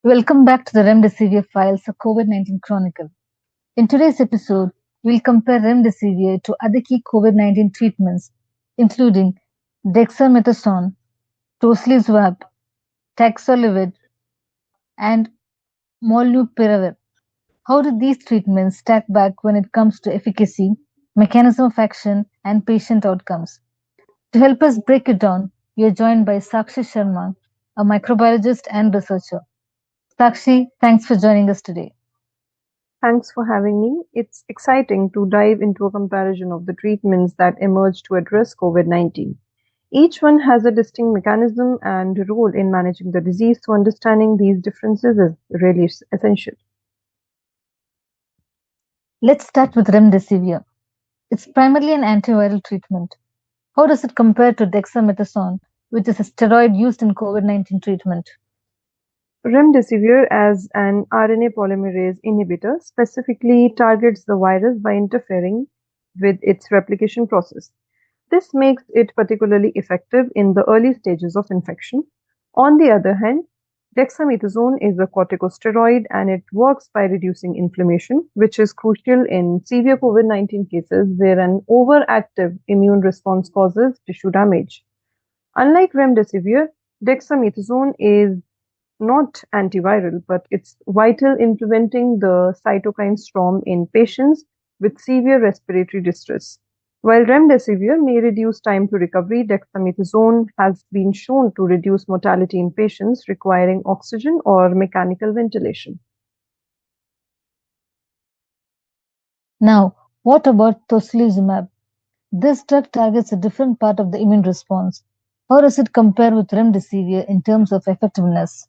Welcome back to the Remdesivir Files, a COVID-19 Chronicle. In today's episode, we'll compare Remdesivir to other key COVID-19 treatments, including dexamethasone, tocilizumab, taxolivir, and molnupiravir. How do these treatments stack back when it comes to efficacy, mechanism of action, and patient outcomes? To help us break it down, we are joined by Saakshi Sharma, a microbiologist and researcher. Saakshi, thanks for joining us today. Thanks for having me. It's exciting to dive into a comparison of the treatments that emerged to address COVID-19. Each one has a distinct mechanism and role in managing the disease, so understanding these differences is really essential. Let's start with remdesivir. It's primarily an antiviral treatment. How does it compare to dexamethasone, which is a steroid used in COVID-19 treatment? Remdesivir, as an RNA polymerase inhibitor, specifically targets the virus by interfering with its replication process. This makes it particularly effective in the early stages of infection. On the other hand, dexamethasone is a corticosteroid and it works by reducing inflammation, which is crucial in severe COVID-19 cases where an overactive immune response causes tissue damage. Unlike remdesivir, dexamethasone is not antiviral, but it's vital in preventing the cytokine storm in patients with severe respiratory distress. While remdesivir may reduce time to recovery, dexamethasone has been shown to reduce mortality in patients requiring oxygen or mechanical ventilation. Now, what about tocilizumab? This drug targets a different part of the immune response. How does it compare with remdesivir in terms of effectiveness?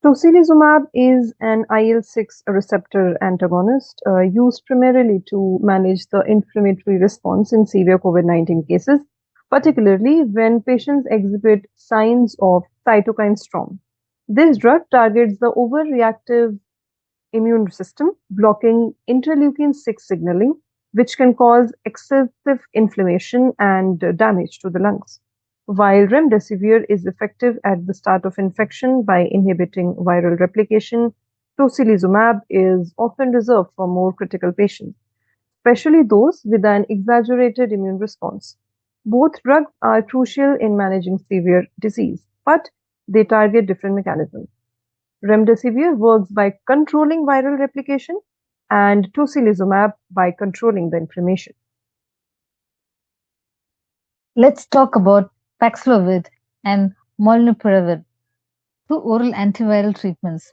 Tocilizumab is an IL-6 receptor antagonist used primarily to manage the inflammatory response in severe COVID-19 cases, particularly when patients exhibit signs of cytokine storm. This drug targets the overreactive immune system, blocking interleukin-6 signaling, which can cause excessive inflammation and damage to the lungs. While remdesivir is effective at the start of infection by inhibiting viral replication, tocilizumab is often reserved for more critical patients, especially those with an exaggerated immune response. Both drugs are crucial in managing severe disease, but they target different mechanisms. Remdesivir works by controlling viral replication and tocilizumab by controlling the inflammation. Let's talk about Paxlovid and molnupiravir, two oral antiviral treatments.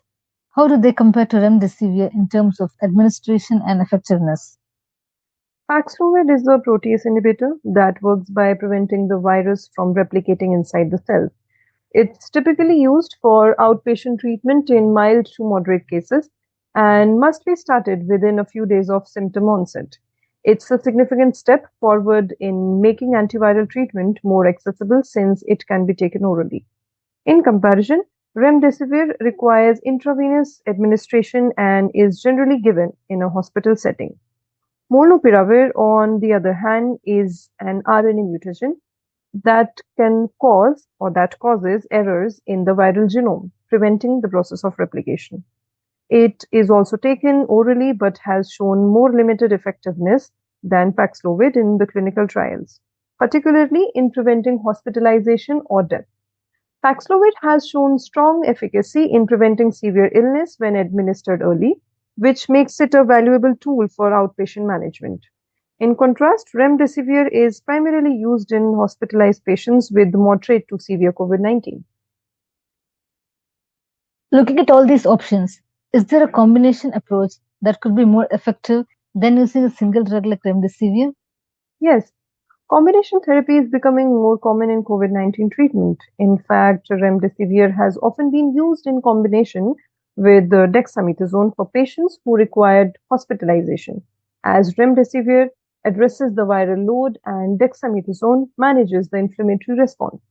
How do they compare to remdesivir in terms of administration and effectiveness? Paxlovid is a protease inhibitor that works by preventing the virus from replicating inside the cell. It's typically used for outpatient treatment in mild to moderate cases and must be started within a few days of symptom onset. It's a significant step forward in making antiviral treatment more accessible since it can be taken orally. In comparison, remdesivir requires intravenous administration and is generally given in a hospital setting. Molnupiravir, on the other hand, is an RNA mutagen that can cause or that causes errors in the viral genome, preventing the process of replication. It is also taken orally but has shown more limited effectiveness than Paxlovid in the clinical trials, particularly in preventing hospitalization or death. Paxlovid has shown strong efficacy in preventing severe illness when administered early, which makes it a valuable tool for outpatient management. In contrast, remdesivir is primarily used in hospitalized patients with moderate to severe COVID-19. Looking at all these options, is there a combination approach that could be more effective than using a single drug like remdesivir? Yes, combination therapy is becoming more common in COVID-19 treatment. In fact, remdesivir has often been used in combination with dexamethasone for patients who required hospitalization, as remdesivir addresses the viral load and dexamethasone manages the inflammatory response.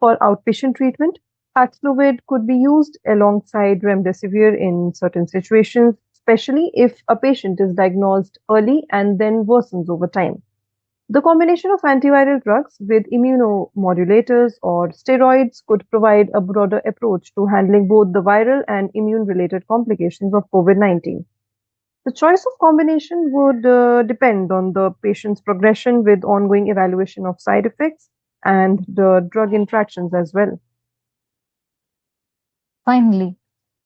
For outpatient treatment, Paxlovid could be used alongside remdesivir in certain situations, especially if a patient is diagnosed early and then worsens over time. The combination of antiviral drugs with immunomodulators or steroids could provide a broader approach to handling both the viral and immune-related complications of COVID-19. The choice of combination would depend on the patient's progression with ongoing evaluation of side effects and the drug interactions as well. Finally,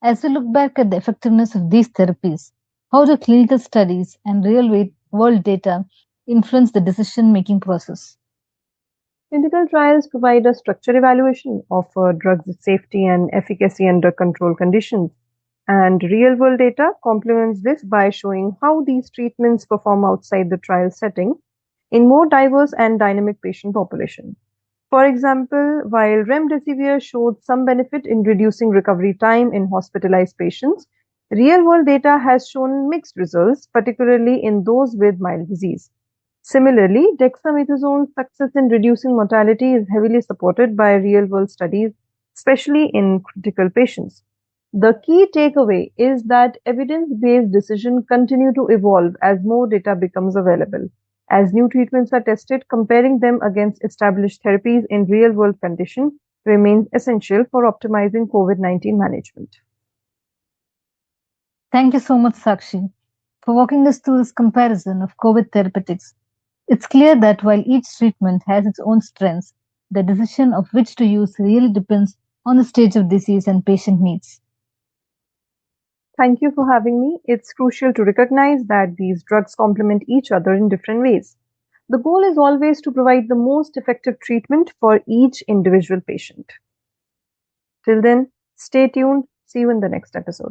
as we look back at the effectiveness of these therapies, how do clinical studies and world data influence the decision making process? Clinical trials provide a structured evaluation of a drug's safety and efficacy under controlled conditions, and real-world data complements this by showing how these treatments perform outside the trial setting in more diverse and dynamic patient population. For example, while remdesivir showed some benefit in reducing recovery time in hospitalized patients, real-world data has shown mixed results, particularly in those with mild disease. Similarly, dexamethasone's success in reducing mortality is heavily supported by real-world studies, especially in critical patients. The key takeaway is that evidence-based decisions continue to evolve as more data becomes available. As new treatments are tested, comparing them against established therapies in real-world conditions remains essential for optimizing COVID-19 management. Thank you so much, Saakshi, for walking us through this comparison of COVID therapeutics. It's clear that while each treatment has its own strengths, the decision of which to use really depends on the stage of disease and patient needs. Thank you for having me. It's crucial to recognize that these drugs complement each other in different ways. The goal is always to provide the most effective treatment for each individual patient. Till then, stay tuned. See you in the next episode.